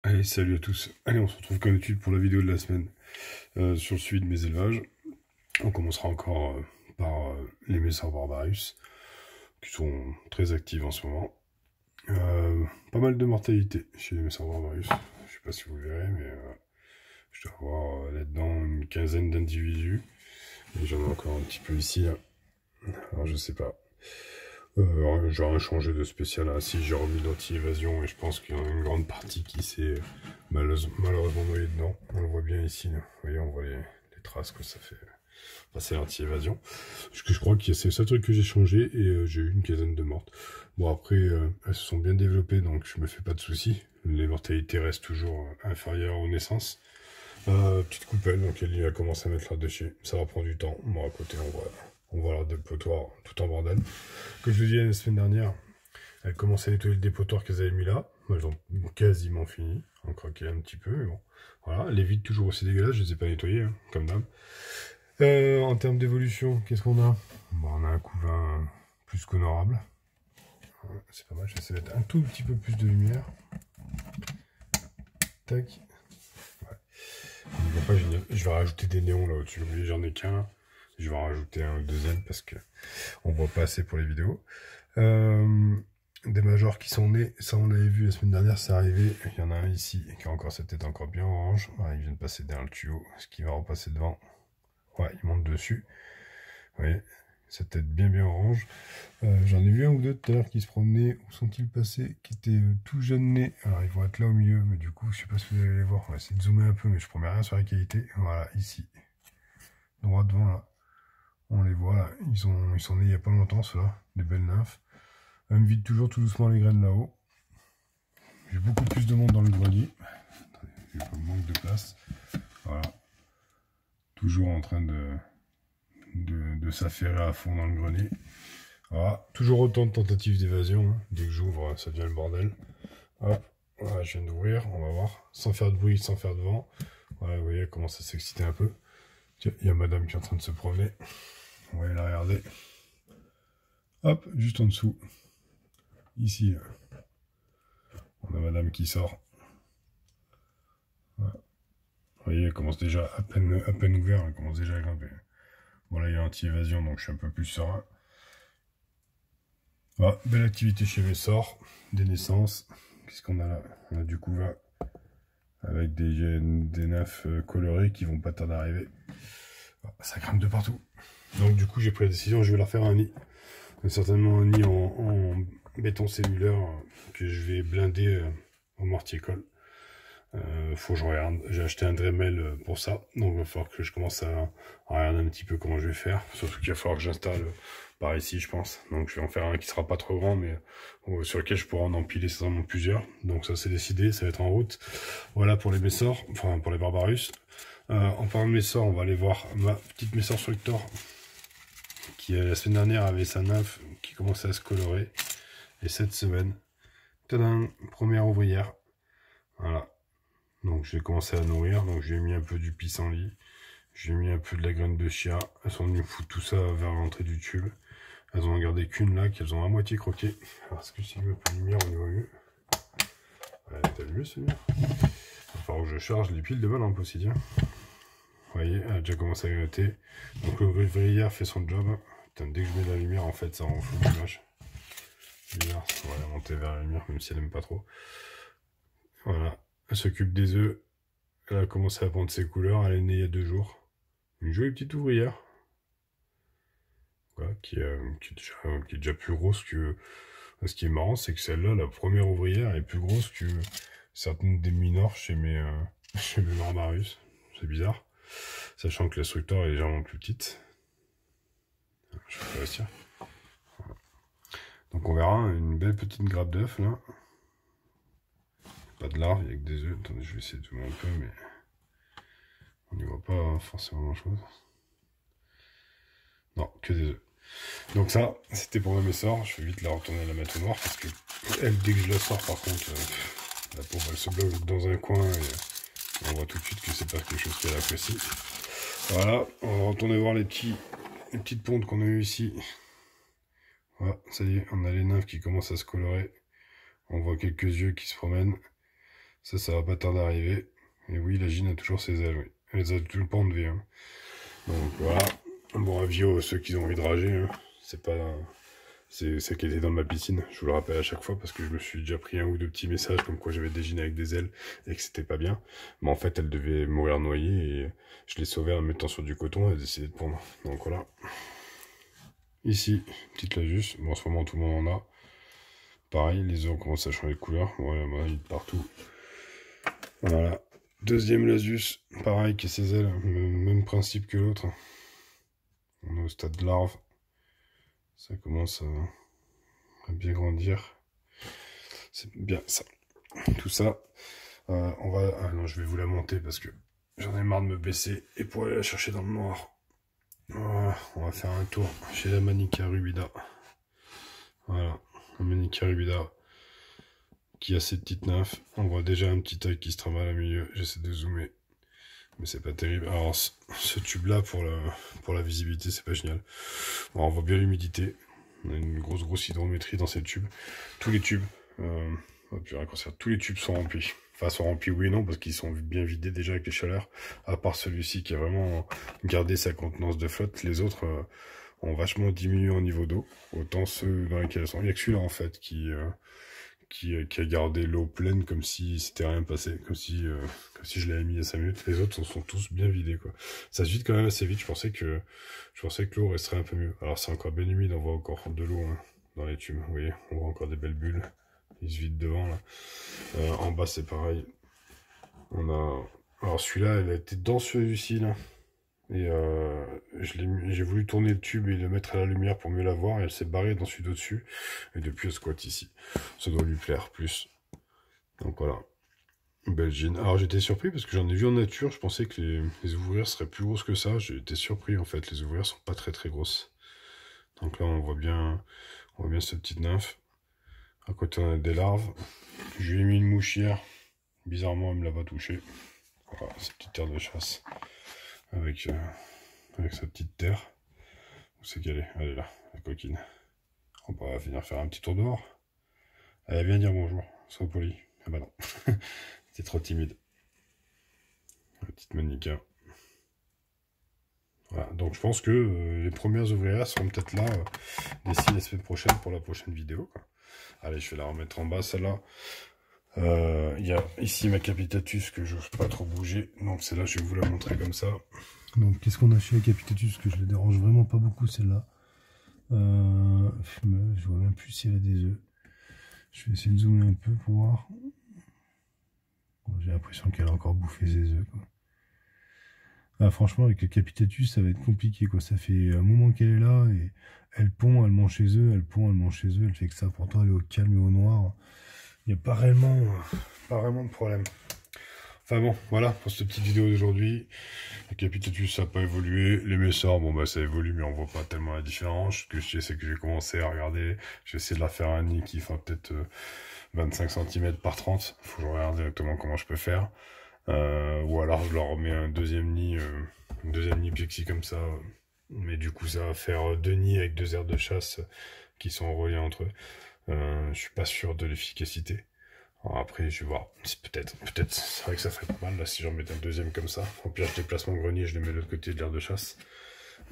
Allez, salut à tous. Allez, on se retrouve comme d'habitude pour la vidéo de la semaine sur le suivi de mes élevages. On commencera encore par les Messars Barbarus, qui sont très actifs en ce moment. Pas mal de mortalité chez les Messars Barbarus. Je sais pas si vous le verrez, mais je dois avoir là-dedans une quinzaine d'individus. Et j'en ai encore un petit peu ici, là. Alors je sais pas. J'aurais changé de spécial ainsi, j'ai remis l'anti-évasion et je pense qu'il y en a une grande partie qui s'est malheureusement noyée dedans. On le voit bien ici, là. Vous voyez, on voit les traces que ça fait passer l'anti-évasion. Parce que je crois que c'est le seul truc que j'ai changé et j'ai eu une quinzaine de mortes. Bon, après, elles se sont bien développées donc je me fais pas de soucis. Les mortalités restent toujours inférieures aux naissances. Petite coupelle, donc elle a commencé à mettre là-dessus. Ça va prendre du temps. Bon, à côté, on voit leur dépotoir tout en bordel. Comme je vous disais la semaine dernière, elles commençaient à nettoyer le dépotoir qu'elles avaient mis là. Elles ont quasiment fini. On croquait un petit peu, mais bon. Voilà, les vides toujours aussi dégueulasses, je les ai pas nettoyées, hein, comme d'hab. En termes d'évolution, qu'est-ce qu'on a? Bon, on a un couvain plus qu'honorable. C'est pas mal, j'essaie de mettre un tout petit peu plus de lumière. Tac. Ouais. On voit pas génial. Je vais rajouter des néons là au-dessus. Oui, j'en ai qu'un. Je vais en rajouter un ou deux ailes parce que on voit pas assez pour les vidéos. Des majors qui sont nés, ça on l'avait vu la semaine dernière, c'est arrivé. Il y en a un ici qui a encore sa tête encore bien orange. Voilà, il vient de passer derrière le tuyau. Est-ce qu'il va repasser devant? Ouais, il monte dessus. Vous voyez, sa tête bien orange. J'en ai vu un ou deux tout à l'heure qui se promenaient. Où sont-ils passés? Qui étaient tout jeunes nés. Alors ils vont être là au milieu, mais du coup, je sais pas si vous allez les voir. On va essayer de zoomer un peu, mais je promets rien sur la qualité. Voilà, ici. Droit devant là. On les voit là. Ils sont nés il y a pas longtemps, ceux-là. Des belles nymphes. Elle me vide toujours tout doucement les graines là-haut. J'ai beaucoup plus de monde dans le grenier. J'ai un manque de place. Voilà. Toujours en train de s'affairer à fond dans le grenier. Voilà. Toujours autant de tentatives d'évasion. Hein. Dès que j'ouvre, ça devient le bordel. Hop. Voilà, je viens d'ouvrir. On va voir. Sans faire de bruit, sans faire de vent. Voilà, vous voyez, elle commence à s'exciter un peu. Tiens, il y a madame qui est en train de se promener. On va aller la regarder. Hop, juste en dessous. Ici, là. On a madame qui sort. Voilà. Vous voyez, elle commence déjà, à peine ouvert, elle commence déjà à grimper. Bon, là, il y a anti-évasion, donc je suis un peu plus serein. Voilà, belle activité chez mes sorts, des naissances. Qu'est-ce qu'on a là? On a du couvain avec des nymphes colorées qui vont pas tarder à arriver. Ça grimpe de partout. Donc du coup, j'ai pris la décision, je vais leur faire un nid. Certainement un nid en béton cellulaire que je vais blinder au mortier-colle. Faut que je regarde. J'ai acheté un Dremel pour ça, donc il va falloir que je commence à regarder un petit peu comment je vais faire. Surtout qu'il va falloir que j'installe par ici, je pense. Donc je vais en faire un qui sera pas trop grand, mais sur lequel je pourrai en empiler certainement plusieurs. Donc ça c'est décidé, ça va être en route. Voilà pour les Messors, enfin pour les Barbarus. En parlant de Messors, on va aller voir ma petite Messor Structor qui la semaine dernière avait sa nymphe qui commençait à se colorer. Et cette semaine, tadam, première ouvrière. Voilà. Donc j'ai commencé à nourrir, donc j'ai mis un peu du pissenlit, j'ai mis un peu de la graine de chia, elles sont venues foutre tout ça vers l'entrée du tube. Elles ont gardé qu'une là, qu'elles ont à moitié croqué. Alors est-ce que si je mets un peu de lumière, on y voit mieux? Ouais, t'as vu mieux ce lumière? Il va falloir que je charge les piles de ma lampe aussi, tiens. Vous voyez, elle a déjà commencé à grignoter. Donc l'ouvrière fait son job. Putain, dès que je mets de la lumière, en fait, ça rend fou l'image. Lumière, on va la monter vers la lumière, même si elle aime pas trop. Voilà, elle s'occupe des œufs. Elle a commencé à prendre ses couleurs, elle est née il y a 2 jours. Une jolie petite ouvrière. Voilà, qui est déjà plus grosse que... Ce qui est marrant, c'est que celle-là, la première ouvrière, est plus grosse que certaines des minors chez mes Barbarus. C'est bizarre. Sachant que la structure est légèrement plus petite. Je vais réussir. Voilà. Donc on verra une belle petite grappe d'œufs là. Pas de larves, il n'y a que des œufs. Attendez, je vais essayer de zoomer un peu, mais on n'y voit pas forcément grand chose. Non, que des œufs. Donc ça, c'était pour ma Messor. Je vais vite la retourner à la mettre au noir parce que elle, dès que je la sors, par contre, la pauvre, elle se bloque dans un coin et on voit tout de suite que c'est pas quelque chose qu'elle apprécie. Voilà, on va retourner voir les petites pontes qu'on a eues ici. Voilà, ça y est, on a les nymphes qui commencent à se colorer. On voit quelques yeux qui se promènent. Ça va pas tarder à arriver. Et oui, la gine a toujours ses ailes, oui. Elle les a tout le pas enlevées. Hein. Donc voilà. Bon, avis aux ceux qui ont envie de rager, hein. C'est pas... C'est qu'elle était dans ma piscine, je vous le rappelle à chaque fois, parce que je me suis déjà pris un ou deux petits messages comme quoi j'avais des gines avec des ailes et que c'était pas bien. Mais en fait, elle devait mourir noyée et je l'ai sauvée en mettant sur du coton et elle a décidé de pondre. Donc voilà. Ici, petite lasus. Bon, en ce moment, tout le monde en a. Pareil, les œufs ont commencé à changer de couleur. Ouais, bah, il est partout. Voilà. Deuxième lasus, pareil, qui a ses ailes, même principe que l'autre. On est au stade de larve. Ça commence à bien grandir. C'est bien ça. Tout ça, on va... Ah non, je vais vous la monter parce que j'en ai marre de me baisser et pour aller la chercher dans le noir. Voilà, on va faire un tour chez la Manica rubida. Voilà, la Manica rubida qui a ses petites nymphes. On voit déjà un petit œil qui se trimballe au milieu. J'essaie de zoomer, mais c'est pas terrible. Alors, ce tube-là, pour la visibilité, c'est pas génial. Bon, on voit bien l'humidité. On a une grosse hydrométrie dans ces tubes. Tous les tubes, tous les tubes sont remplis. Enfin, sont remplis oui et non, parce qu'ils sont bien vidés déjà avec les chaleurs. À part celui-ci qui a vraiment gardé sa contenance de flotte. Les autres ont vachement diminué en niveau d'eau. Autant ceux dans lesquels elles sont. Il n'y a que celui-là, en fait, qui a gardé l'eau pleine comme si c'était rien passé. Comme si je l'avais mis à 5 minutes. Les autres sont tous bien vidés, quoi. Ça se vide quand même assez vite. Je pensais que l'eau resterait un peu mieux. Alors, c'est encore bien humide. On voit encore de l'eau hein, dans les tubes. Vous voyez, on voit encore des belles bulles. Il se vide devant là. En bas c'est pareil. Alors celui-là, elle a été dans celui-ci là. Et j'ai voulu tourner le tube et le mettre à la lumière pour mieux la voir. Et elle s'est barrée dans celui d'au-dessus. Et depuis elle squatte ici. Ça doit lui plaire plus. Donc voilà. Belle gine. Alors j'étais surpris parce que j'en ai vu en nature. Je pensais que les ouvrières seraient plus grosses que ça. J'ai été surpris en fait. Les ouvrières sont pas très grosses. Donc là on voit bien cette petite nymphe. À côté, on a des larves. Je lui ai mis une mouchière. Bizarrement, elle me l'a pas touché. Voilà, cette petite terre de chasse. Avec sa petite terre. Où c'est qu'elle est? Elle est là, la coquine. On va venir faire un petit tour dehors. Elle vient dire bonjour. Sois poli. Ah bah non. C'était trop timide. La petite Manica. Voilà, donc je pense que les premières ouvrières seront peut-être là d'ici la semaine prochaine pour la prochaine vidéo, quoi. Allez, je vais la remettre en bas, celle-là. Il y a ici ma Capitatus que je n'ose pas trop bouger. Donc celle-là, je vais vous la montrer comme ça. Donc qu'est-ce qu'on a chez la Capitatus que je ne dérange vraiment pas beaucoup, celle-là. Je vois même plus si elle a des œufs. Je vais essayer de zoomer un peu pour voir. J'ai l'impression qu'elle a encore bouffé ses œufs, quoi. Ah, franchement, avec la Capitatus, ça va être compliqué, quoi. Ça fait un moment qu'elle est là et elle pond, elle mange chez eux, elle pond, elle mange chez eux. Elle fait que ça. Pourtant, elle est au calme et au noir. Il n'y a pas réellement de problème. Enfin bon, voilà pour cette petite vidéo d'aujourd'hui. La Capitatus, ça n'a pas évolué. Les Messors, bon bah ça évolue, mais on voit pas tellement la différence. Ce que je sais, c'est que j'ai commencé à regarder. Je vais essayer de la faire un nid qui fera peut-être 25 cm par 30. Il faut que je regarde directement comment je peux faire. Ou alors je leur remets un deuxième nid plexi comme ça. Mais du coup, ça va faire 2 nids avec 2 aires de chasse qui sont reliés entre eux. Je suis pas sûr de l'efficacité. Après, je vais voir. Peut-être. C'est vrai que ça ferait pas mal là si j'en mettais un deuxième comme ça. Au pire, je déplace mon grenier, je le mets de l'autre côté de l'aire de chasse.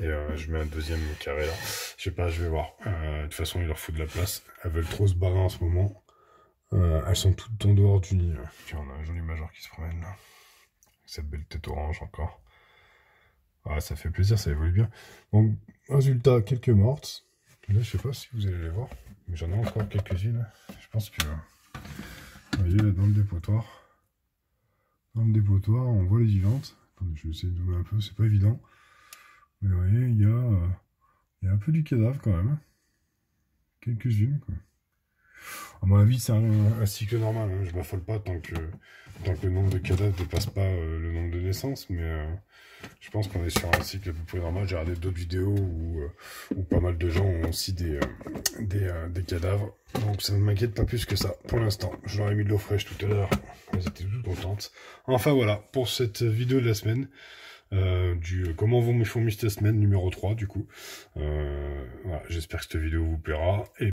Et je mets un deuxième carré là. Je sais pas, je vais voir. De toute façon, il leur faut de la place. Elles veulent trop se barrer en ce moment. Elles sont toutes en dehors du nid. Puis on a un joli major qui se promène là. Avec cette belle tête orange encore. Ah, ça fait plaisir, ça évolue bien. Donc, résultat, quelques mortes. Là, je sais pas si vous allez les voir. Mais j'en ai encore quelques-unes. Je pense que... Vous voyez, là, dans le dépotoir. Dans le dépotoir, on voit les vivantes. Attendez, je vais essayer de zoomer un peu, c'est pas évident. Mais vous voyez, il y a un peu du cadavre quand même. Quelques-unes, quoi. À mon avis, c'est un cycle normal. Hein. Je m'affole pas tant que le nombre de cadavres ne dépasse pas le nombre de naissances. Mais je pense qu'on est sur un cycle à peu près normal. J'ai regardé d'autres vidéos où pas mal de gens ont aussi des cadavres. Donc ça ne m'inquiète pas plus que ça pour l'instant. Je leur ai mis de l'eau fraîche tout à l'heure. Elles étaient toutes contentes. Enfin voilà, pour cette vidéo de la semaine. Comment vont mes fourmis cette semaine, numéro 3 du coup. Voilà, j'espère que cette vidéo vous plaira. Et